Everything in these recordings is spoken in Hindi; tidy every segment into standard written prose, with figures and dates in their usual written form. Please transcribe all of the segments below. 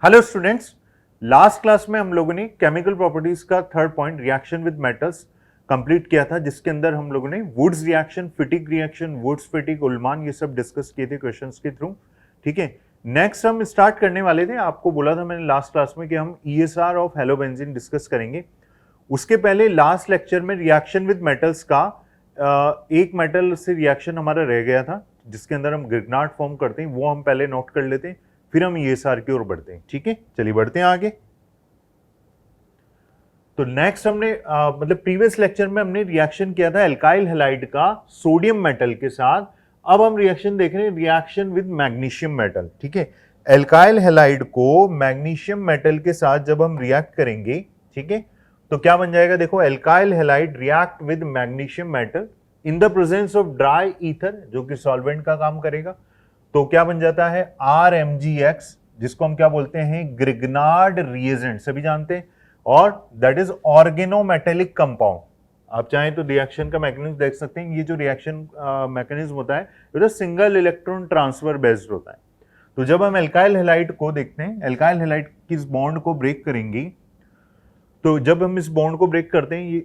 हेलो स्टूडेंट्स, लास्ट क्लास में हम लोगों ने केमिकल प्रॉपर्टीज का third point reaction with metals complete किया था, जिसके अंदर हम लोगों ने Wurtz reaction, Fittig reaction, Wurtz Fittig, Ullmann ये सब डिस्कस किए थे क्वेश्चंस के थ्रू। ठीक है, नेक्स्ट हम स्टार्ट करने वाले थे। आपको बोला था मैंने लास्ट क्लास में कि हम ईएसआर ऑफ हेलोबेंजीन डिस्कस करेंगे। उसके पहले लास्ट लेक्चर में रिएक्शन विद मेटल्स का एक मेटल से रिएक्शन हमारा रह गया था, जिसके अंदर हम ग्रिग्नार्ड फॉर्म करते हैं, वो हम पहले नोट कर लेते हैं, फिर हम ईएसआर की ओर बढ़ते हैं। ठीक है, चलिए बढ़ते हैं आगे। तो नेक्स्ट हमने मतलब प्रीवियस लेक्चर में हमने रिएक्शन किया था एल्काइल हैलाइड का सोडियम मेटल के साथ। अब हम रिएक्शन देख रहे हैं रिएक्शन विद मैग्नीशियम मेटल। ठीक है, एल्काइल हैलाइड को मैग्नीशियम मेटल के साथ जब हम रिएक्ट करेंगे, ठीक है, तो क्या बन जाएगा? देखो, alkyl halide react with magnesium metal in the presence of dry ether, जो कि सॉल्वेंट का काम करेगा। तो क्या बन जाता है? RMgX, जिसको हम क्या बोलते हैं? ग्रिग्नार्ड रिएजेंट, सभी जानते हैं, और दैट इज ऑर्गेनोमेटेलिक कंपाउंड। आप चाहें तो रिएक्शन का मैकेनिज्म देख सकते हैं। ये जो रिएक्शन मैकेनिज्म होता है, ये तो सिंगल इलेक्ट्रॉन ट्रांसफर बेस्ड होता है। तो जब हम एल्काइल हैलाइड को देखते हैं, एल्काइल हैलाइड की इस बॉन्ड को ब्रेक करेंगे, तो जब हम इस बॉन्ड को ब्रेक करते हैं, ये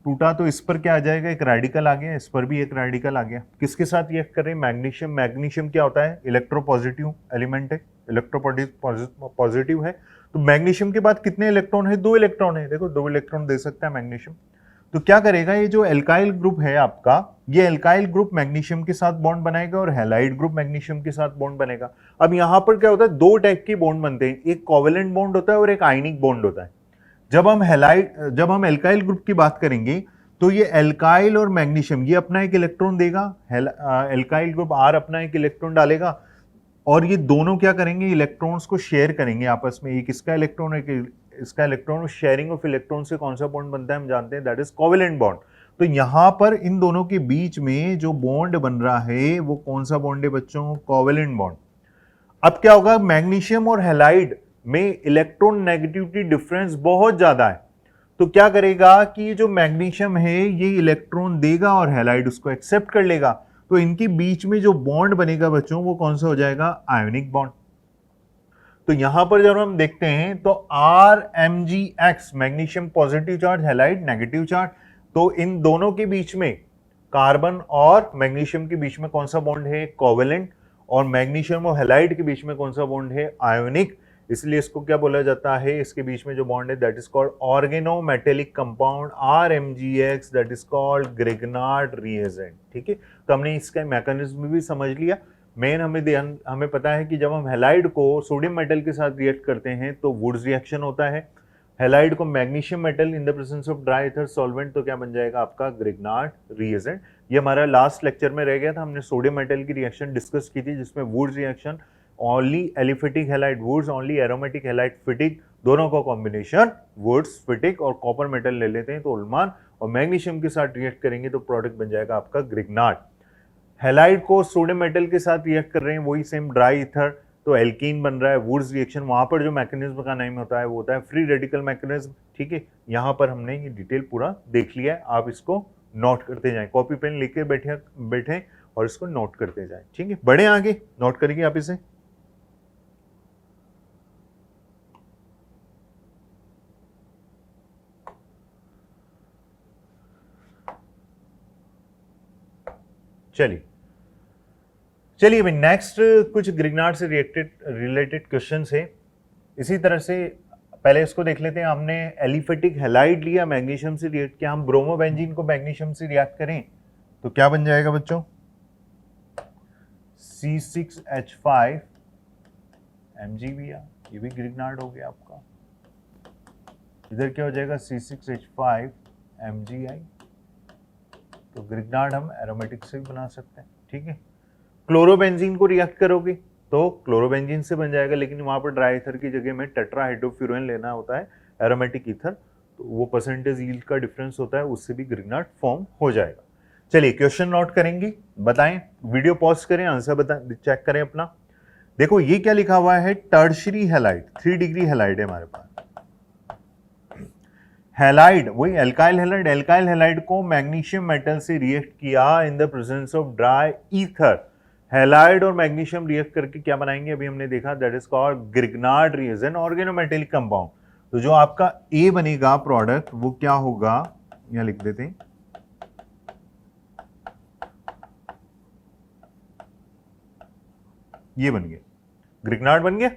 टूटा तो इस पर क्या आ जाएगा? एक रेडिकल आ गया, इस पर भी एक रेडिकल आ गया। किसके साथ रिएक्ट कर रहे हैं? मैग्नीशियम। मैग्नीशियम क्या होता है? इलेक्ट्रोपॉजिटिव एलिमेंट है, इलेक्ट्रोपॉजिटिव है। तो मैग्नीशियम के बाद कितने इलेक्ट्रॉन है? 2 इलेक्ट्रॉन है। देखो, 2 इलेक्ट्रॉन दे सकता है मैग्नीशियम। तो क्या करेगा? ये जो एल्काइल ग्रुप है आपका, ये एल्काइल ग्रुप मैग्नीशियम के साथ बॉन्ड बनाएगा और हैलाइड ग्रुप मैग्नीशियम के साथ बॉन्ड बनेगा। अब यहां पर क्या होता है? 2 टाइप के बॉन्ड बनते हैं, एक कोवेलेंट बॉन्ड होता है और एक आयनिक बॉन्ड होता है। जब हम एल्काइल ग्रुप की बात करेंगे, तो ये एल्काइल और मैग्नीशियम, ये अपना एक इलेक्ट्रॉन देगा, एल्काइल ग्रुप R अपना एक इलेक्ट्रॉन डालेगा, और ये दोनों क्या करेंगे? इलेक्ट्रॉन्स को शेयर करेंगे आपस में। एक इसका इलेक्ट्रॉन, एक इसका इलेक्ट्रॉन। शेयरिंग ऑफ इलेक्ट्रॉन से कौन सा बॉन्ड बनता है हम जानते हैं, दैट इज कोवेलेंट बॉन्ड। तो यहां पर इन दोनों के बीच में जो बॉन्ड बन रहा है, वो कौन सा बॉन्ड है बच्चों? Covalent bond. अब क्या होगा? मैग्नीशियम और हैलाइड में इलेक्ट्रॉन नेगेटिविटी डिफरेंस बहुत ज्यादा है। तो क्या करेगा कि ये जो मैग्नीशियम है, ये इलेक्ट्रॉन देगा और हैलाइड उसको एक्सेप्ट कर लेगा। तो इनके बीच में जो बॉन्ड बनेगा बच्चों, वो कौन सा हो जाएगा? Ionic bond. तो यहां पर जब हम देखते हैं तो RMgX, magnesium positive charge, halide negative charge, तो इन दोनों के बीच में, कार्बन और मैग्नीशियम के बीच में कौन सा बॉन्ड है? कोवेलेंट। और मैग्नीशियम और हैलाइड के बीच में कौन सा बॉन्ड है? आयोनिक। इसलिए इसको क्या बोला जाता है? इसके बीच में जो बॉन्ड है, that is called organometallic compound, RMgX, that is called Grignard reagent. ठीक है, तो हमने इसका मैकेनिज्म भी समझ लिया। मेन हमें पता है कि जब हम हैलाइड को सोडियम मेटल के साथ रिएक्ट करते हैं तो वुड्स रिएक्शन होता है। हैलाइड को magnesium metal in the presence of dry ether solvent, तो क्या बन जाएगा? आपका ग्रिग्नार्ड रिएजेंट। ये हमारा लास्ट लेक्चर में रह गया था। हमने सोडियम मेटल की रिएक्शन डिस्कस की थी, जिसमें Wurtz reaction, only aliphatic halide Wurtz, only aromatic halide Fittig, दोनों का कॉम्बिनेशन वुड्स फिटिक, और कॉपर मेटल ले लेते हैं तो उल्मान, और मैग्नीशियम के साथ रिएक्ट करेंगे तो प्रोडक्ट बन जाएगा आपका ग्रिग्नार्ड। हैलाइड को सोडियम मेटल के साथ रिएक्ट कर रहे हैं, वही सेम ड्राई ईथर, तो एल्कीन बन रहा है। वुड्स रिएक्शन, वहां पर जो मैकेनिज्म का नाम होता है वो होता है फ्री रेडिकल मैकेनिज्म। ठीक है, यहां पर हमने ये डिटेल पूरा देख लिया है। आप इसको नोट करते जाएं, कॉपी पेन लेके बैठे और इसको नोट करते जाएं। ठीक है, बढ़े आगे, नोट करेंगे आप इसे। चलिए भाई, नेक्स्ट कुछ ग्रिग्नार्ड से रिलेटेड क्वेश्चंस है। इसी तरह से पहले इसको देख लेते हैं। हमने एलिफेटिक हैलाइड लिया, मैग्नीशियम से रिएक्ट किया। हम ब्रोमोबेंजीन को मैग्नीशियम से रिएक्ट करें तो क्या बन जाएगा बच्चों? C6H5 MgBr, ये भी ग्रिग्नार्ड हो गया आपका। इधर क्या हो जाएगा? C6H5 MgI, तो ग्रिग्नार्ड हम एरोमेटिक से भी बना सकते हैं। ठीक है, क्लोरोबेंजीन को रिएक्ट करोगे तो क्लोरोबेंजीन से बन जाएगा, लेकिन वहां पर ड्राई ईथर की जगह में टेट्राहाइड्रोफ्यूरेन लेना होता है, एरोमेटिक ईथर, तो वो परसेंटेज यील्ड का डिफरेंस होता है, उससे भी ग्रिग्नार्ड फॉर्म हो जाएगा। चलिए क्वेश्चन नोट करेंगे, बताएं, वीडियो पॉज करें, आंसर चेक करें अपना। देखो ये क्या लिखा हुआ है? टर्शरी हैलाइड, 3 डिग्री हैलाइड है हमारे पास। हैलाइड वही एल्काइल हैलाइड, एल्काइल हैलाइड को मैग्नीशियम मेटल से रिएक्ट किया इन the presence of dry ether. Halide और मैग्नीशियम रिएक्ट करके क्या बनाएंगे, अभी हमने देखा, that is called Grignard reagent organometallic compound. तो जो आपका ए बनेगा प्रोडक्ट वो क्या होगा, यहां लिख देते हैं, ये बन गया, ग्रिग्नार्ड बन गया।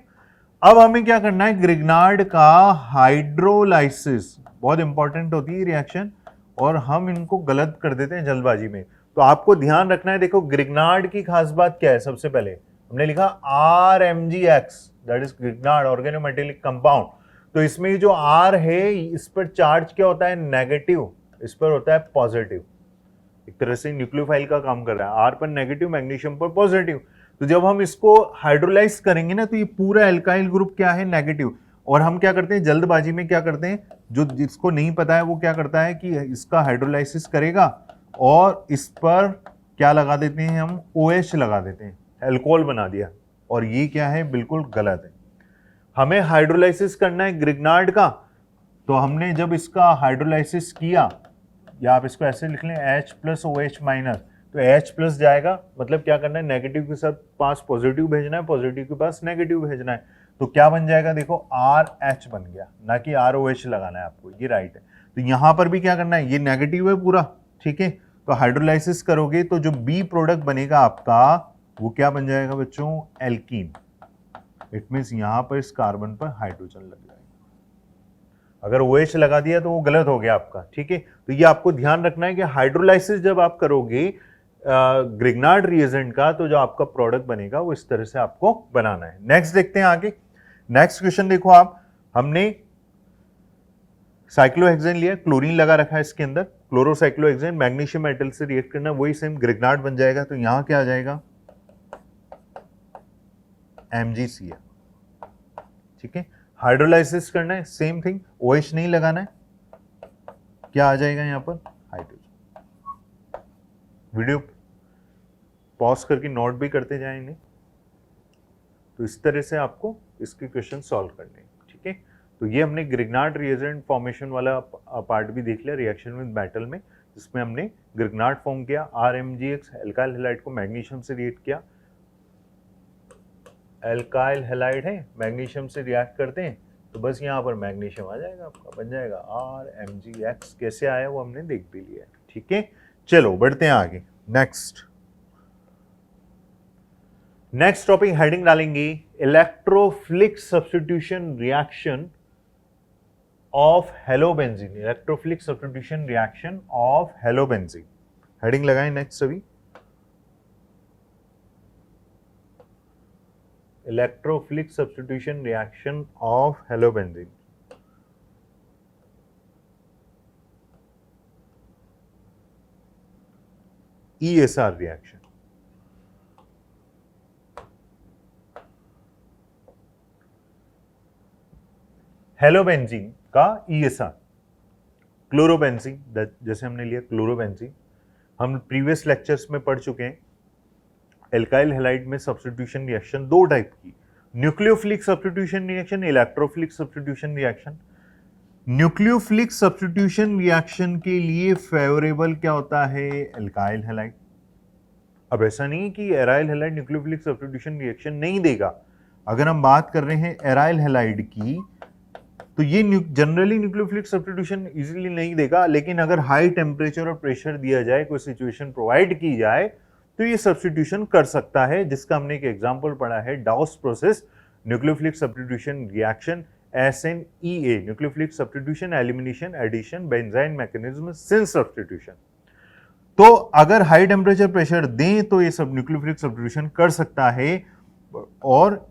अब हमें क्या करना है, ग्रिग्नार्ड का हाइड्रोलाइसिस, बहुत इंपॉर्टेंट होती है रिएक्शन, और हम इनको गलत कर देते हैं जल्दबाजी में। तो आपको ध्यान रखना है, देखो ग्रिग्नार्ड की खास बात क्या है, सबसे पहले हमने लिखा RMgX, that is Grignard organometallic compound. तो इसमें जो R है इस पर चार्ज क्या होता है, नेगेटिव, इस पर होता है पॉजिटिव, एक तरह से न्यूक्लियोफाइल का काम कर रहा है, R पर नेगेटिव, मैग्नीशियम पर पॉजिटिव। तो जब हम इसको हाइड्रोलाइज करेंगे ना, तो ये पूरा एल्काइल ग्रुप क्या है, नेगेटिव। और हम क्या करते हैं जल्दबाजी में, क्या करते हैं, जो जिसको नहीं पता है वो क्या करता है कि इसका हाइड्रोलाइसिस करेगा और इस पर क्या लगा देते हैं, हम OH लगा देते हैं, अल्कोहल बना दिया। और ये क्या है, बिल्कुल गलत है। हमें हाइड्रोलाइसिस करना है ग्रिग्नार्ड का, तो हमने जब इसका हाइड्रोलाइसिस किया, या आप इसको ऐसे लिख लें H + OH-, तो H+ जाएगा, मतलब क्या करना है, नेगेटिव के साथ पास पॉजिटिव भेजना है, पॉजिटिव के पास नेगेटिव भेजना है। तो क्या बन जाएगा, देखो RH बन गया, ना कि ROH लगाना है आपको, ये राइट है। तो यहां पर भी क्या करना है, ये नेगेटिव है पूरा, ठीक है। तो हाइड्रोलाइसिस करोगे तो जो बी प्रोडक्ट बनेगा आपका वो क्या बन जाएगा बच्चों, एल्कीन। इट मीन्स यहां पर इस कार्बन पर हाइड्रोजन लग जाएगा। अगर OH लगा दिया तो वो गलत हो गया आपका, ठीक है। तो ये आपको ध्यान रखना है कि हाइड्रोलाइसिस जब आप करोगे ग्रिग्नार्ड रिएजेंट का, तो जो आपका प्रोडक्ट बनेगा वो इस तरह से आपको बनाना है। नेक्स्ट देखते हैं आगे। नेक्स्ट क्वेश्चन देखो आप, हमने साइक्लोहेक्सेन लिया, क्लोरीन लगा रखा है इसके अंदर, क्लोरोसाइक्लोहेक्सेन, मैग्नीशियम मेटल से रिएक्ट करना, वही सेम ग्रिग्नार्ड बन जाएगा। तो यहां क्या आ जाएगा, MgCl, ठीक है। हाइड्रोलाइसिस करना है, सेम थिंग, OH नहीं लगाना है, क्या आ जाएगा यहां पर, हाइड्रोजन। वीडियो पॉज करके नोट भी करते जाएंगे। तो इस तरह से आपको इसके क्वेश्चन सॉल्व करने हैं, ठीक है। तो ये हमने ग्रिग्नार्ड रिएजेंट फॉर्मेशन वाला पार्ट भी देख लिया रिएक्शन विद मेटल में, जिसमें हमने ग्रिग्नार्ड फॉर्म किया, RMgX एल्काइल हैलाइड को मैग्नीशियम से रिएक्ट किया, एल्काइल हैलाइड है, मैग्नीशियम से रिएक्ट करते हैं, तो बस यहाँ पर मैग्नीशियम आ जाएगा आपका, बन जाएगा RMgX। कैसे आया वो हमने देख भी लिया, ठीक है। चलो बढ़ते हैं आगे। नेक्स्ट टॉपिक हेडिंग डालेंगे, electrophilic substitution reaction of halobenzene, electrophilic substitution reaction of halobenzene. Heading लगाएं नेक्स्ट सभी, electrophilic substitution reaction of halobenzene. ESR reaction. Halobenzene का ESR, क्लोरोबेंजीन, जैसे हमने लिया क्लोरोबेंजीन, हम प्रीवियस लेक्चर्स में पढ़ चुके हैं। एल्काइल हैलाइड में सब्स्टिट्यूशन रिएक्शन दो टाइप की, nucleophilic substitution reaction, electrophilic substitution reaction. Nucleophilic substitution reaction के लिए फेवरेबल क्या होता है, एल्काइल हैलाइड। अब ऐसा नहीं कि aryl halide nucleophilic substitution reaction नहीं देगा। अगर हम बात कर रहे हैं एराइल हैलाइड की, तो ये जनरली न्यूक्लियोफिलिक सब्स्टिट्यूशन इजीली नहीं देगा, लेकिन अगर हाई टेम्परेचर और प्रेशर दिया जाए, कोई सिचुएशन प्रोवाइड की जाए, तो ये सब्स्टिट्यूशन कर सकता है, जिसका हमने एक एग्जांपल पढ़ा है, Dow's process, nucleophilic substitution reaction, SNEA, nucleophilic substitution, elimination, addition, benzyne mechanism, cine substitution. तो अगर हाई टेम्परेचर प्रेशर दें तो ये सब न्यूक्लियोफिलिक सब्स्टिट्यूशन कर सकता है, और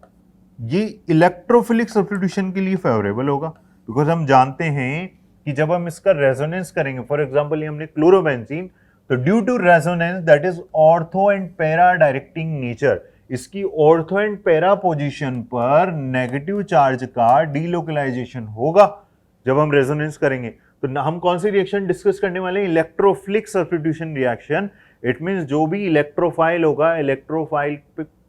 ये इलेक्ट्रोफिलिक सब्स्टिट्यूशन के लिए फेवरेबल होगा, बिकॉज हम जानते हैं कि जब हम इसका रेजोनेंस करेंगे, फॉर एग्जांपल ये हमने क्लोरोबेंजीन, तो due to resonance, that is ortho and para directing nature, इसकी ऑर्थो एंड पैरा पोजीशन पर नेगेटिव चार्ज का डीलोकलाइजेशन होगा जब हम रेजोनेंस करेंगे। तो हम कौन सी रिएक्शन डिस्कस करने वाले हैं, electrophilic substitution reaction. It means जो भी इलेक्ट्रोफाइल होगा, इलेक्ट्रोफाइल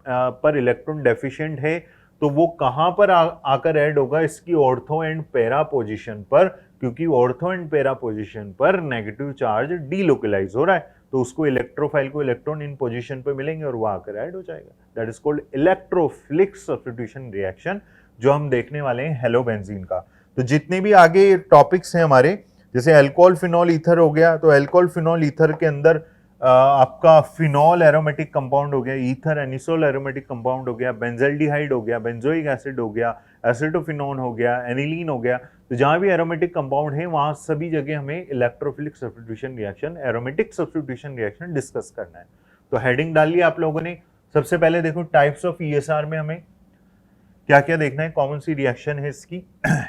पर इलेक्ट्रॉन डेफिशिएंट है, तो वो कहां पर आकर ऐड होगा, इसकी ऑर्थो एंड पैरा पोजीशन पर, क्योंकि ऑर्थो एंड पैरा पोजीशन पर नेगेटिव चार्ज डीलोकलाइज हो रहा है। तो उसको इलेक्ट्रोफाइल को इलेक्ट्रॉन इन पोजीशन पे मिलेंगे और वो आकर ऐड हो जाएगा। That is called electrophilic substitution reaction, जो हम देखने वाले हैं हेलोबेंजीन का। तो जितने भी आगे टॉपिक्स हैं हमारे, जैसे अल्कोहल फिनॉल ईथर हो गया, तो अल्कोहल फिनॉल ईथर के अंदर आपका फिनॉल एरोमेटिक कंपाउंड हो गया, ईथर एनिसोल एरोमेटिक कंपाउंड हो गया, बेंजल्डिहाइड हो गया, बेंजोइक एसिड हो गया, एसिटोफिनोन हो गया, एनिलीन हो गया। तो जहां भी एरोमेटिक कंपाउंड है वहां सभी जगह हमें electrophilic substitution reaction, aromatic substitution reaction discuss करना है। तो हेडिंग डाल लिया आप लोगों ने। सबसे पहले देखो टाइप्स ऑफ ईएसआर में हमें क्या क्या देखना है, कॉमन सी रिएक्शन है इसकी।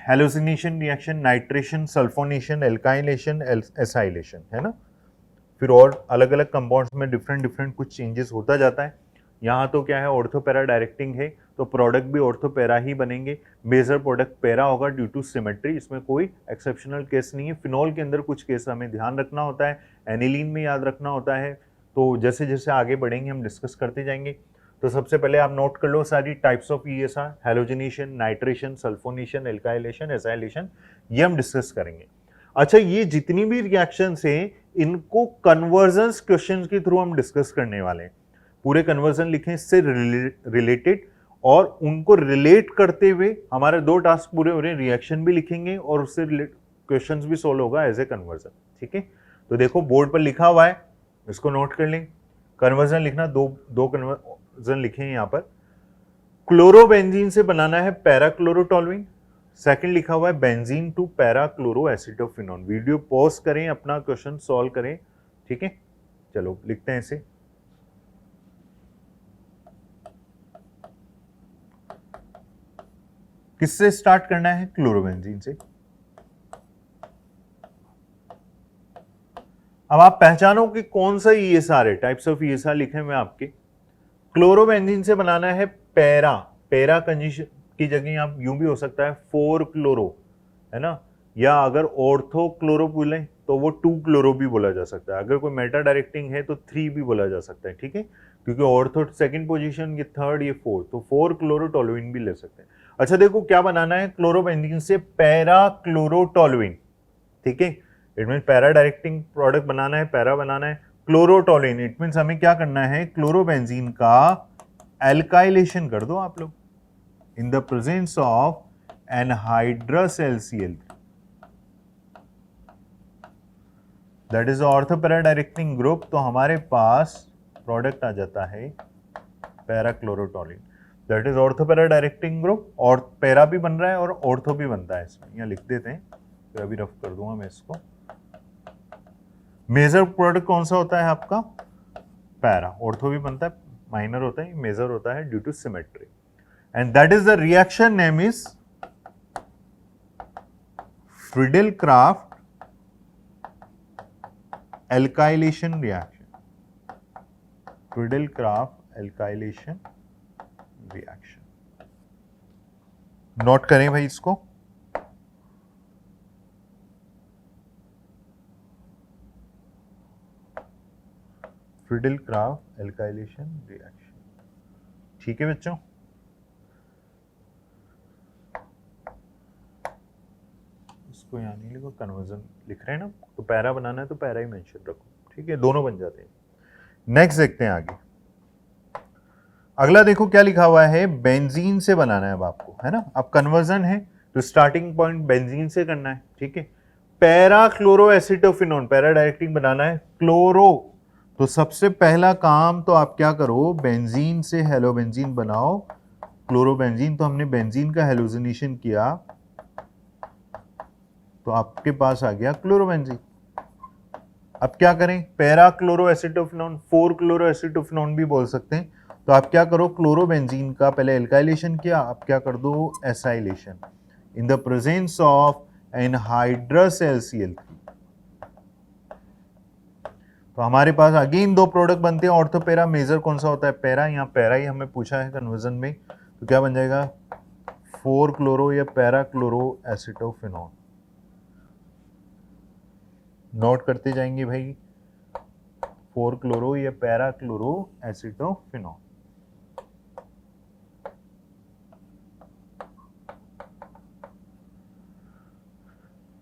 Halogenation reaction, nitration, sulphonation, alkylation, acylation, है ना। फिर और अलग अलग कंपाउंड्स में डिफरेंट कुछ चेंजेस होता जाता है। यहाँ तो क्या है, ऑर्थो पैरा डायरेक्टिंग है, तो प्रोडक्ट भी ऑर्थो पैरा ही बनेंगे। मेजर प्रोडक्ट पैरा होगा ड्यू टू सिमेट्री, इसमें कोई एक्सेप्शनल केस नहीं है। फिनॉल के अंदर कुछ केस हमें ध्यान रखना होता है, एनिलीन में याद रखना होता है। तो जैसे जैसे आगे बढ़ेंगे हम डिस्कस करते जाएंगे। तो सबसे पहले आप नोट कर लो सारी types of ESR, halogenation, nitration, sulphonation, alkylation, acylation, ये हम डिस्कस करेंगे। अच्छा, ये जितनी भी रिएक्शंस हैं इनको कन्वर्जन्स क्वेश्चंस के थ्रू हम डिस्कस करने वाले हैं। पूरे कन्वर्जन लिखें इससे रिलेटेड, और उनको रिलेट करते हुए हमारे 2 टास्क पूरे हो रहे हैं, रिएक्शन भी लिखेंगे और उससे क्वेश्चंस भी सोल्व होगा एज ए कन्वर्जन। ठीक है, तो देखो बोर्ड पर लिखा हुआ है, इसको नोट कर लें। कन्वर्जन लिखना, दो कन्वर्जन लिखे हैं यहाँ पर। क्लोरोबेंजीन से बनाना है पैराक्लोरोटोलुइन। सेकंड लिखा हुआ है benzene to parachloro acetophenone. Video pause करें, अपना क्वेश्चन सॉल्व करें। ठीक है, चलो लिखते हैं इसे। किससे स्टार्ट करना है? क्लोरोबेंजीन से। अब आप पहचानो कि कौन सा ईएसआर है, टाइप्स ऑफ ईएसआर लिखे हुए आपके। क्लोरोबेंजीन से बनाना है पैरा कंजूगेशन की जगह आप यूं भी हो सकता है 4 क्लोरो, है ना, या अगर ऑर्थो क्लोरो बोले तो वो 2 क्लोरो भी बोला जा सकता है। अगर कोई मेटा डायरेक्टिंग है तो 3 भी बोला जा सकता है। ठीक है, क्योंकि ऑर्थो सेकंड पोजीशन, ये थर्ड, ये फोर्थ, तो 4 क्लोरोटोलुइन भी ले सकते हैं। अच्छा देखो क्या बनाना है क्लोरोबेंजीन से, पैरा क्लोरोटोलुइन। ठीक है, it mean para directing product बनाना है, पैरा बनाना है। क्लोरोटोलुइन इट मीन हमें क्या करना है, क्लोरोबेंजीन का एल्काइलेशन कर दो आप लोग in the presence of anhydrous LCl, that is ortho para directing group. तो हमारे पास प्रोडक्ट आ जाता है parachlorotoluene, that is ortho para directing group. और पैरा भी बन रहा है और ऑर्थो भी बनता है, इसमें यहाँ लिख देते हैं, फिर अभी रफ कर दूंगा मैं इसको। मेजर प्रोडक्ट कौन सा होता है आपका? पैरा। ऑर्थो भी बनता है, माइनर होता है, मेजर होता है due to symmetry. And that is the reaction name is Friedel-craft alkylation reaction. Friedel-craft alkylation reaction, note करें भाई इसको। Friedel-craft alkylation reaction. ठीक है बच्चों, इसको यहाँ नहीं लिखो, कन्वर्जन लिख रहे हैं ना, तो पैरा बनाना है तो पैरा ही मेंशन रखो। ठीक है, दोनों बन जाते हैं। नेक्स्ट देखते हैं आगे। अगला देखो क्या लिखा हुआ है, बेंजीन से बनाना है अब आपको, है ना। अब कन्वर्जन है तो स्टार्टिंग पॉइंट बेंजीन से करना है। ठीक है, para chloro acetophenone, para directing बनाना है क्लोरो। तो सबसे पहला काम तो आप क्या करो, बेंजीन से हेलोबेंजीन बनाओ। क्लोरोबेंजीन, तो हमने बेंजीन का हेलोजिनेशन किया तो आपके पास आ गया क्लोरोबेंजीन। अब क्या करें, para chloro acetophenone, 4 chloro acetophenone भी बोल सकते हैं। तो आप क्या करो, क्लोरोबेंजीन का पहले एल्काइलेशन किया, आप क्या कर दो, acylation in the presence of anhydrous LCl। तो हमारे पास अगेन 2 प्रोडक्ट बनते हैं ऑर्थो पैरा। मेजर कौन सा होता है? पैरा। यहाँ पैरा ही हमें पूछा है कन्वर्जन में, तो क्या बन जाएगा, 4 क्लोरो या पैरा क्लोरो एसिटोफिनोन। नोट करते जाएंगे भाई, 4 क्लोरो या पैरा क्लोरो एसिटोफिनोन।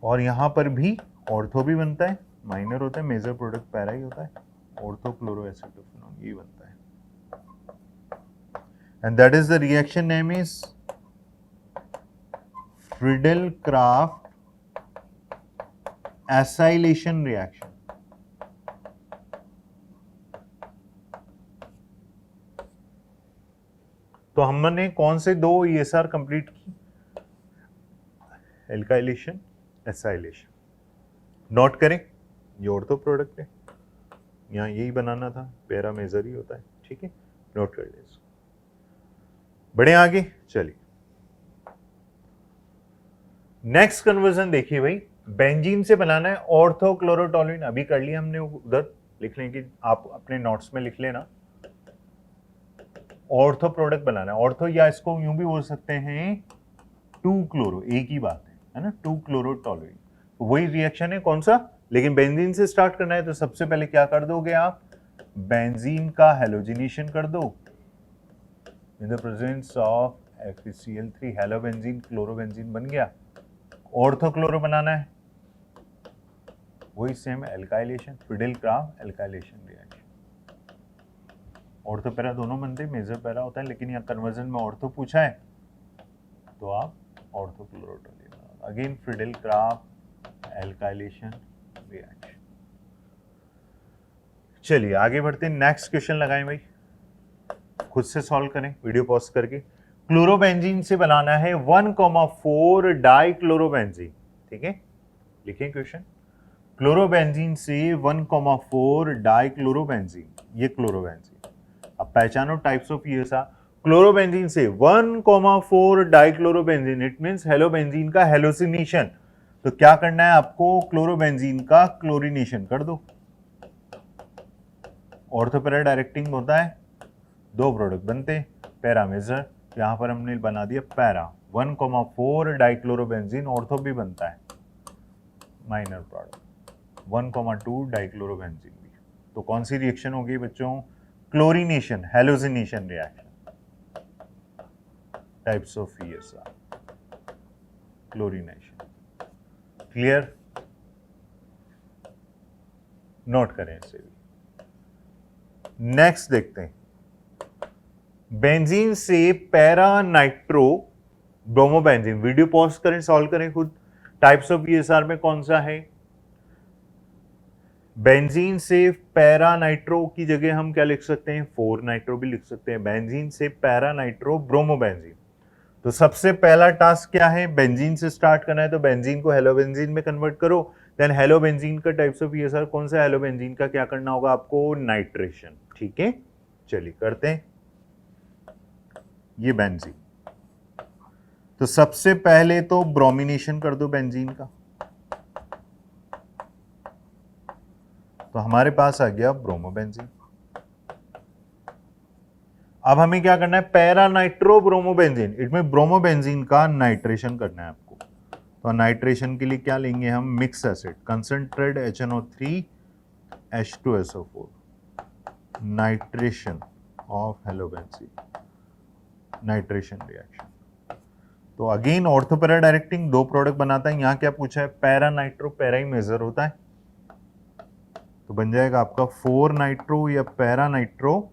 और यहां पर भी ऑर्थो भी बनता है, माइनर होता है, मेजर प्रोडक्ट पैरा ही होता है। ऑर्थोक्लोरोएसिटोफेनॉन, ये बनता है। And that is the reaction name is Friedel-craft acylation reaction. तो हमने कौन से दो ESR कंप्लीट की? Alkylation, acylation. नोट करें, ये ऑर्थो प्रोडक्ट है, यहाँ यही बनाना था, पैरा मेजर ही होता है, ठीक है, नोट कर ले इसको। बढ़े आगे, चलिए नेक्स्ट कन्वर्जन देखिए भाई, बेंजीन से बनाना है ऑर्थोक्लोरोटोलुइन, अभी कर लिया हमने, उधर लिख लें कि आप अपने नोट्स में लिख लेना। ऑर्थो प्रोडक्ट बनाना है, ऑर्थो या इसको यूं भी बोल सकते हैं 2-क्लोरो, एक ही बात है ना, 2-क्लोरोटोलुइन। तो वही रिएक्शन है, कौन सा, लेकिन बेंजीन से स्टार्ट करना है, तो सबसे पहले क्या कर दोगे आप, बेंजीन का हेलोजिनेशन कर दो in the presence of FeCl3, halobenzene, chlorobenzene बन गया। ऑर्थोक्लोरो बनाना है, वही same alkylation, Friedel Crafts alkylation reaction. Ortho para दोनों बनते, मेजर पैरा होता है, लेकिन यहाँ कन्वर्जन में ऑर्थो पूछा है तो आप ऑर्थोक्लोरोटोलुइन, अगेन फ्रीडेल-क्राफ्ट एल्काइलेशन रिएक्शन। चलिए आगे बढ़ते हैं, नेक्स्ट क्वेश्चन लगाएं भाई, खुद से सॉल्व करें वीडियो पॉज करके। क्लोरोबेंजीन से बनाना है 1,4 डाइक्लोरोबेंजीन, ठीक है, लिखें क्वेश्चन। क्लोरोबेंजीन से 1,4 डाइक्लोरोबेंजीन, ये क्लोरोबेंजीन। अब पहचानो टाइप्स ऑफ ESR। क्लोरोबेंजीन से 1,4 डाइक्लोरोबेंजीन, इट मींस हेलोबेंजीन का हेलोसिनेशन। तो क्या करना है आपको, क्लोरोबेंजीन का क्लोरीनेशन कर दो। ऑर्थोपैरा डायरेक्टिंग होता है, दो प्रोडक्ट बनते, पैरा मेजर, यहां पर हमने बना दिया पैरा। 1,4 डाइक्लोरोबेंजीन, ऑर्थो भी बनता है माइनर प्रोडक्ट, 1,2 डाइक्लोरोबेंजीन भी। तो कौन सी रिएक्शन होगी बच्चों, chlorination, halogenation reaction. Types of ESR, chlorination, clear, note करें इसे भी। नेक्स्ट देखते हैं, बेंजीन से para nitro bromobenzene, video pause करें, सॉल्व करें खुद। टाइप्स ऑफ ESR में कौन सा है, बेंजीन से पैरा नाइट्रो की जगह हम क्या लिख सकते हैं, 4 नाइट्रो भी लिख सकते हैं, बेंजीन से पैरा नाइट्रो ब्रोमोबेंजीन। तो सबसे पहला टास्क क्या है, बेंजीन से स्टार्ट करना है, तो बेंजीन को हेलोबेंजीन में कन्वर्ट करो। देन हेलोबेंजीन का टाइप्स ऑफ ESR कौन सा, हेलोबेंजीन का क्या करना होगा आपको, नाइट्रेशन, ठीक है। चलिए करते हैं, ये बेंजीन, तो सबसे पहले तो ब्रोमिनेशन कर दो बेंजीन का, तो हमारे पास आ गया ब्रोमोबेंजीन। अब हमें क्या करना है, पैरा नाइट्रो ब्रोमोबेंजीन, इसमें ब्रोमोबेंजीन का नाइट्रेशन करना है आपको। तो नाइट्रेशन के लिए क्या लेंगे हम, mix acid, concentrate HNO3 H2SO4, nitration of halobenzene, nitration reaction. तो अगेन ऑर्थोपैरा डायरेक्टिंग, दो प्रोडक्ट बनाता है, यहां क्या पूछा है, पैरा नाइट्रो, पैरा ही मेजर होता है, तो बन जाएगा आपका 4 नाइट्रो या पैरा नाइट्रो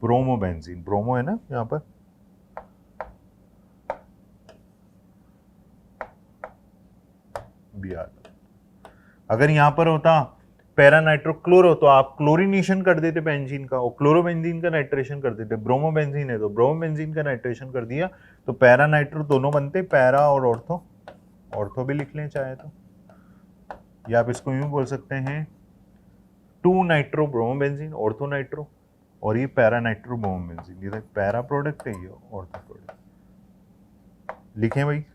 ब्रोमोबेंजीन, ब्रोमो है ना यहां पर, BR। अगर यहां पर होता पैरा नाइट्रो क्लोरो, तो आप क्लोरीनेशन कर देते बेंजीन का, और क्लोरोबेंजीन का नाइट्रेशन कर देते। ब्रोमोबेंजीन है तो ब्रोमोबेंजीन का नाइट्रेशन कर दिया, तो पैरा नाइट्रो दोनों बनते, पैरा और ऑर्थो, ऑर्थो भी लिख लें चाहे तो, या आप इसको यूं बोल सकते हैं 2 नाइट्रो ब्रोमोबेंजीन, ऑर्थो नाइट्रो, और ये पैरा नाइट्रो ब्रोमोबेंजीन, ये पैरा प्रोडक्ट है, ये ऑर्थो प्रोडक्ट, लिखें भाई।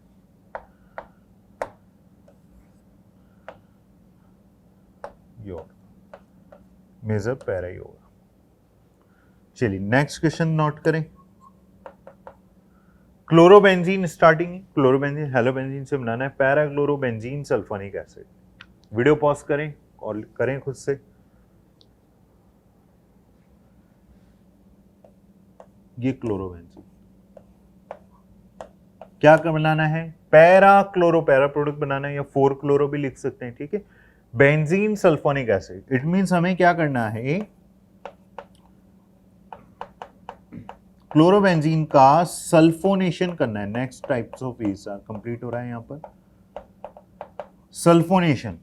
मेजर पैरा ही होगा। चलिए नेक्स्ट क्वेश्चन नोट करें, क्लोरोबेंजीन स्टार्टिंग, क्लोरोबेंजीन हेलोबेंजीन से बनाना है, para chlorobenzene sulphonic acid. Video pause करें और करें खुद से, ये क्लोरोबेंजीन क्या बनाना है, पैरा क्लोरो, पैरा प्रोडक्ट बनाना है, या 4 क्लोरो भी लिख सकते हैं, ठीक है। Benzene sulphonic acid, it means हमें क्या करना है, क्लोरोबेंजीन का सल्फोनेशन करना है। नेक्स्ट टाइप्स ऑफ एसा कंप्लीट हो रहा है यहां पर, सल्फोनेशन।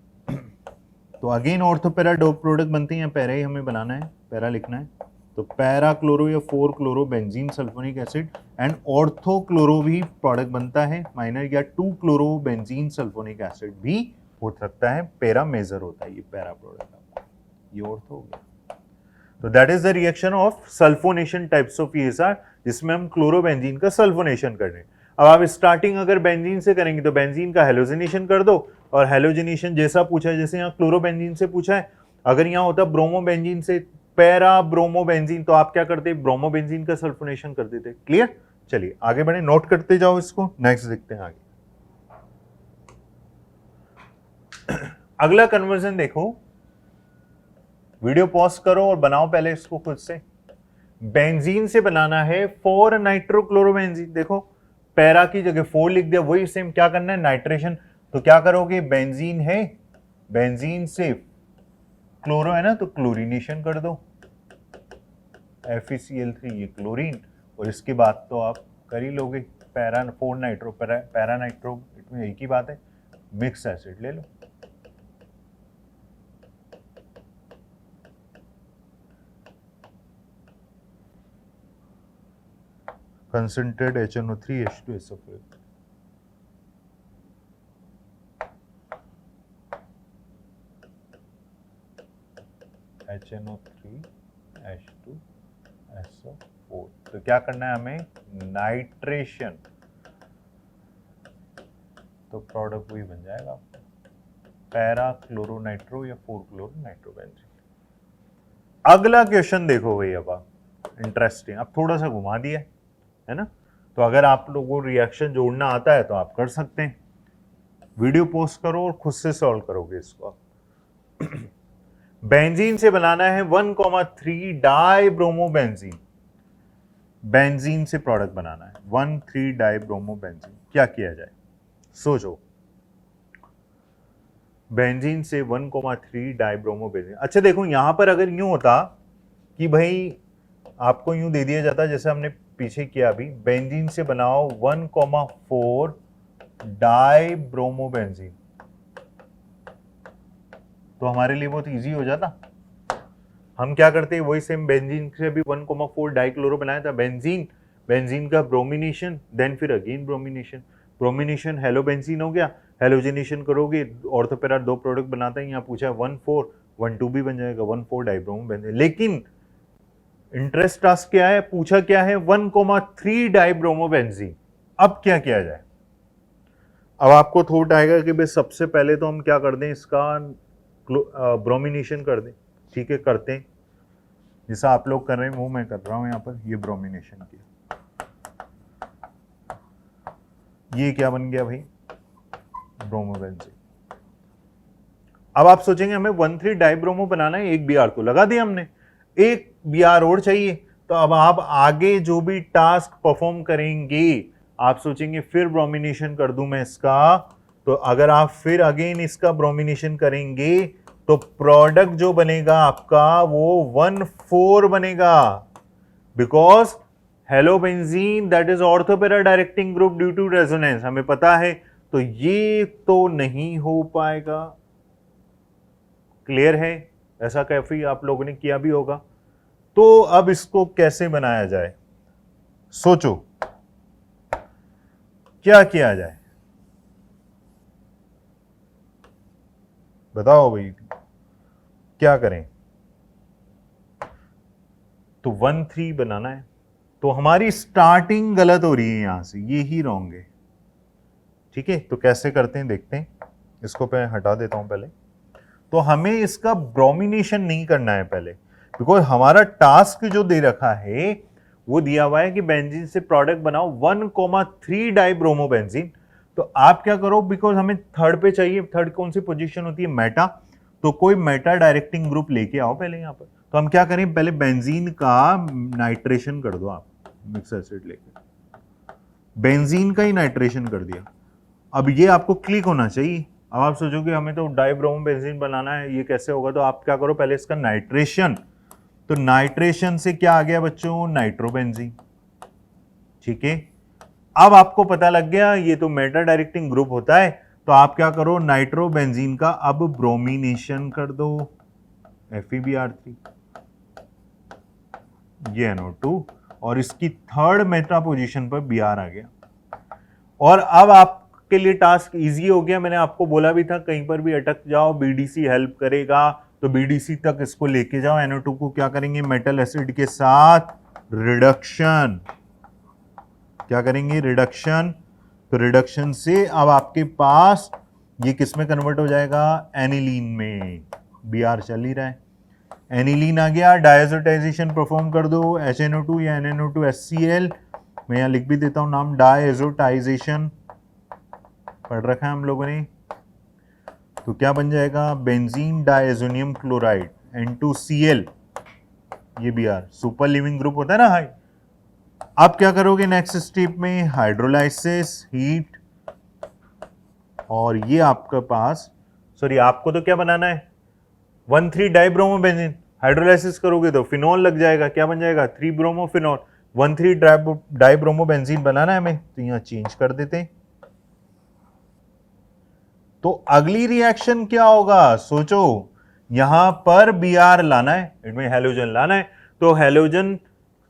तो अगेन ऑर्थोपेरा दो प्रोडक्ट बनती हैं, पैरा ही हमें बनाना है, पैरा लिखना है। तो पैरा क्लोरो या 4 chloro benzene sulphonic acid and ortho chloro भी प्रोडक्ट बनता है माइनर, या 2 क्लोरो बेंजीन सल्फोनिक एसिड भी हो सकता है, पैरा मेजर होता है ये पैरा प्रोडक्ट, ये ऑर्थो हो गया। तो that is the reaction of sulphonation types of ESR, जिसमें हम क्लोरोबेंजीन का सल्फोनेशन कर रहे हैं। अब आप स्टार्टिंग अगर बेंजीन से करेंगे तो बेंजीन का हेलोजिनेशन कर दो, और हेलोजिनेशन जैसा पूछा है, जैसे यहाँ क्लोरोबेंजीन से पूछा है, अगर यहाँ होता ब्रोमोबेंजीन से पैरा ब्रोमोबेंजीन, तो आप क्या करते, ब्रोमोबेंजीन का सल्फोनेशन कर देते। क्लियर? चलिए आगे बढ़े, नोट करते जाओ इसको, नेक्स्ट देखते हैं आगे। अगला कन्वर्जन देखो, वीडियो पॉज करो और बनाओ पहले इसको खुद से। बेंजीन से बनाना है 4 नाइट्रोक्लोरोबेंजीन, देखो पैरा की जगह 4 लिख दिया, वही सेम क्या करना है, नाइट्रेशन। तो क्या करोगे, बेंजीन है, बेंजीन से क्लोरो है ना, तो क्लोरीनेशन कर दो, FeCl3, ये क्लोरीन, और इसके बाद तो आप कर ही लोगे पैरा 4 नाइट्रो, पैरा नाइट्रो, इसमें एक ही बात है, मिक्स एसिड ले लो। Concentrate HNO3 H2SO4, HNO3 H2SO4। तो क्या करना है हमें, नाइट्रेशन, तो प्रोडक्ट वही बन जाएगा आपका पैरा क्लोरो नाइट्रो या 4 क्लोरो नाइट्रोबेंजीन। अगला क्वेश्चन देखो भाई, अब आप इंटरेस्टिंग, अब थोड़ा सा घुमा दिया है ना, तो अगर आप लोगों को रिएक्शन जोड़ना आता है तो आप कर सकते हैं, वीडियो पोस्ट करो और खुद से सॉल्व करोगे इसको। बेंजीन से बनाना है 1,3 डाइब्रोमोबेंजीन, बेंजीन से प्रोडक्ट बनाना है 1,3 डाइब्रोमोबेंजीन। क्या किया जाए, सोचो, बेंजीन से 1,3 डाइब्रोमोबेंजीन। अच्छा देखो, यहां पर अगर यूं होता कि भाई आपको यूं दे दिया जाता जैसे हमने पीछे किया अभी, बेंजीन से बनाओ 1,4 डाइब्रोमोबेंजीन, तो हमारे लिए बहुत इजी हो जाता। हम क्या करते हैं, वही सेम बेंजीन से भी 1,4 डाइक्लोरो बनाया था, बेंजीन, बेंजीन का ब्रोमिनेशन, देन फिर अगेन ब्रोमिनेशन, ब्रोमिनेशन हेलोबेंजीन हो गया, हेलोजिनेशन करोगे, ऑर्थोपेरा 2 प्रोडक्ट बनाता है, यहाँ पूछा 1,4, 1,2 भी बन जाएगा, 1,4 डाइब्रोमोबेंजीन। लेकिन इंटरेस्ट टास्क क्या है, पूछा क्या है, 1,3 डाइब्रोमोबेंजीन। अब क्या किया जाए, अब आपको थॉट आएगा कि भाई सबसे पहले तो हम क्या कर दें, इसका ब्रोमिनेशन कर दें। ठीक है, करते हैं, जैसा आप लोग कर रहे हैं वो मैं कर रहा हूं यहां पर, ये ब्रोमिनेशन किया, ये क्या बन गया भाई, ब्रोमोबेंजीन। अब आप सोचेंगे हमें 1,3 डाइब्रोमो बनाना है, एक Br तो लगा दिया हमने, एक Br और चाहिए। तो अब आप आगे जो भी टास्क परफॉर्म करेंगे, आप सोचेंगे फिर ब्रोमिनेशन कर दूं मैं इसका, तो अगर आप फिर अगेन इसका ब्रोमिनेशन करेंगे तो प्रोडक्ट जो बनेगा आपका वो 1,4 बनेगा, because halobenzene that is orthopara directing group due to resonance, हमें पता है, तो ये तो नहीं हो पाएगा। क्लियर है, ऐसा काफी आप लोगों ने किया भी होगा। तो अब इसको कैसे बनाया जाए, सोचो क्या किया जाए, बताओ भाई क्या करें। तो 1,3 बनाना है, तो हमारी स्टार्टिंग गलत हो रही है, यहां से ये ही रॉन्ग है। ठीक है, तो कैसे करते हैं देखते हैं, इसको मैं हटा देता हूं पहले। तो हमें इसका ब्रोमिनेशन नहीं करना है पहले, बिकॉज हमारा टास्क जो दे रखा है वो दिया हुआ है कि बेंजीन से प्रोडक्ट बनाओ 1,3 डाइब्रोमोबेंजीन। तो आप क्या करो, बिकॉज हमें थर्ड पे चाहिए, थर्ड कौन सी पोजीशन होती है, मेटा, तो कोई मेटा डायरेक्टिंग ग्रुप लेके आओ पहले यहां पर। तो हम क्या करें, पहले बेंजीन का नाइट्रेशन कर दो आप, मिक्स एसिड लेके बेंजीन का ही नाइट्रेशन कर दिया। अब ये आपको क्लिक होना चाहिए, अब आप सोचोगे हमें तो डाइब्रोमो बेंजीन बनाना है, ये कैसे होगा? तो आप क्या करो, पहले इसका नाइट्रेशन, तो नाइट्रेशन से क्या आ गया बच्चों? नाइट्रोबेंजीन। ठीक है, अब आपको पता लग गया ये तो मेटा डायरेक्टिंग ग्रुप होता है, तो आप क्या करो, नाइट्रोबेंजीन का अब ब्रोमिनेशन कर दो, FeBr3, ये NO2, और इसकी थर्ड मेटा पोजीशन पर Br आ गया। और अब आपके लिए टास्क इजी हो गया, मैंने आपको बोला भी था कहीं पर भी अटक जाओ BDC हेल्प करेगा, तो BDC तक इसको लेके जाओ। NO2 को क्या करेंगे, मेटल एसिड के साथ रिडक्शन, क्या करेंगे, रिडक्शन। तो रिडक्शन से अब आपके पास ये किस में कन्वर्ट हो जाएगा, एनिलीन में। Br चल ही रहा है, एनिलीन आ गया, डायजोटाइजेशन परफॉर्म कर दो, HNO2 या NNO2HCl, मैं यहाँ लिख भी देता हूँ नाम, डायजोटाइजेशन पढ़ रखा है हम लोगों ने। तो क्या बन जाएगा, बेंजीन डायजोनियम क्लोराइड N2Cl, ये Br, सुपर लिविंग ग्रुप होता है ना, हाई। अब क्या करोगे नेक्स्ट स्टेप में, हाइड्रोलाइसिस, हीट, और ये आपके पास, सॉरी आपको तो क्या बनाना है, 1,3 डाइब्रोमो बेंजीन, हाइड्रोलाइसिस करोगे तो फिनॉल लग जाएगा, क्या बन जाएगा, 3 ब्रोमो फिनॉल, 1,3 डाइब्रोमो बेंजीन बनाना है हमें, तो यहां चेंज कर देते हैं। तो अगली रिएक्शन क्या होगा, सोचो, यहां पर Br लाना है, इनमें हेलोजन लाना है, तो हेलोजन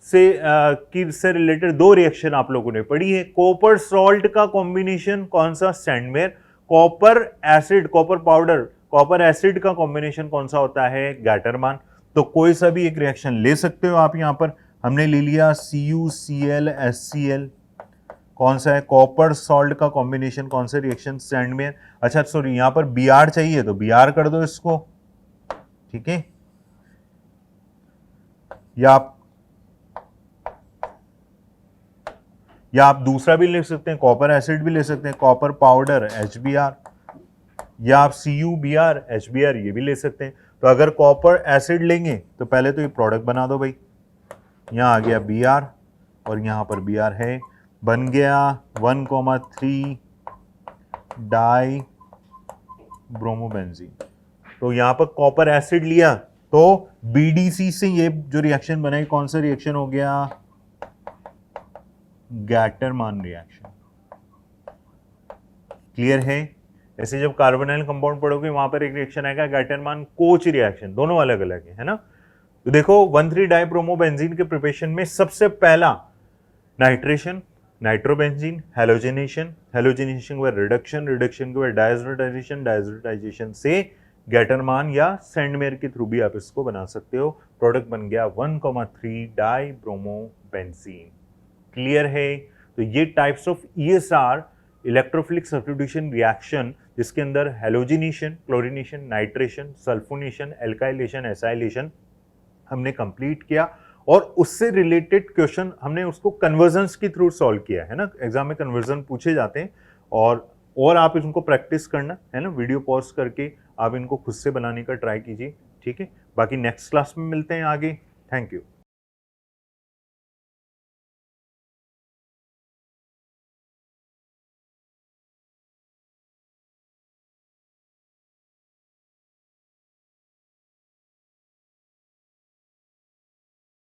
से रिलेटेड दो रिएक्शन आप लोगों ने पढ़ी है। कॉपर सॉल्ट का कॉम्बिनेशन कौन सा, Sandmeyer. Copper acid, copper powder, copper acid का कॉम्बिनेशन कौन सा होता है, गैटरमान। तो कोई सा भी एक रिएक्शन ले सकते हो आप। यहां पर हमने ले लिया CuClHCl, कौन सा है, कॉपर सॉल्ट का कॉम्बिनेशन, कौन सा रिएक्शन, सैंडमेयर। अच्छा सॉरी, यहां पर Br चाहिए तो Br कर दो इसको, ठीक है। या आप दूसरा भी ले सकते हैं, कॉपर एसिड भी ले सकते हैं, कॉपर पाउडर HBr, या आप CuBr HBr ये भी ले सकते हैं। तो अगर कॉपर एसिड लेंगे तो पहले तो ये प्रोडक्ट बना दो भाई, यहां आ गया Br और यहां पर Br है, बन गया 1,3 डाई ब्रोमोबेंजीन। तो यहां पर कॉपर एसिड लिया तो BDC से ये जो रिएक्शन बनाई, कौन सा रिएक्शन हो गया, गैटरमान रिएक्शन। क्लियर है। ऐसे जब कार्बोनाइल कंपाउंड पढ़ोगे वहां पर एक रिएक्शन आएगा गैटरमान कोच रिएक्शन, दोनों अलग अलग है ना। तो देखो 1,3 डाइब्रोमोबेंजीन के प्रिपरेशन में सबसे पहला नाइट्रेशन, नाइट्रोबेंजीन, हेलोजिनेशन, हेलोजिनेशन के बाद रिडक्शन, रिडक्शन के बाद डायजोटाइजेशन, डायजोटाइजेशन से गैटरमान या सैंडमेयर के थ्रू भी आप इसको बना सकते हो। प्रोडक्ट बन गया 1,3 डाइब्रोमोबेंजीन। क्लियर है। तो ये types of ESR, electrophilic substitution reaction, जिसके अंदर halogenation, chlorination, nitration, sulphonation, alkylation, acylation हमने कंप्लीट किया, और उससे रिलेटेड क्वेश्चन हमने उसको कन्वर्जन्स के थ्रू सॉल्व किया है ना। एग्जाम में कन्वर्जन पूछे जाते हैं, और आप इनको प्रैक्टिस करना है ना, वीडियो पॉज करके आप इनको खुद से बनाने का ट्राई कीजिए, ठीक है। बाकी नेक्स्ट क्लास में मिलते हैं आगे। Thank you.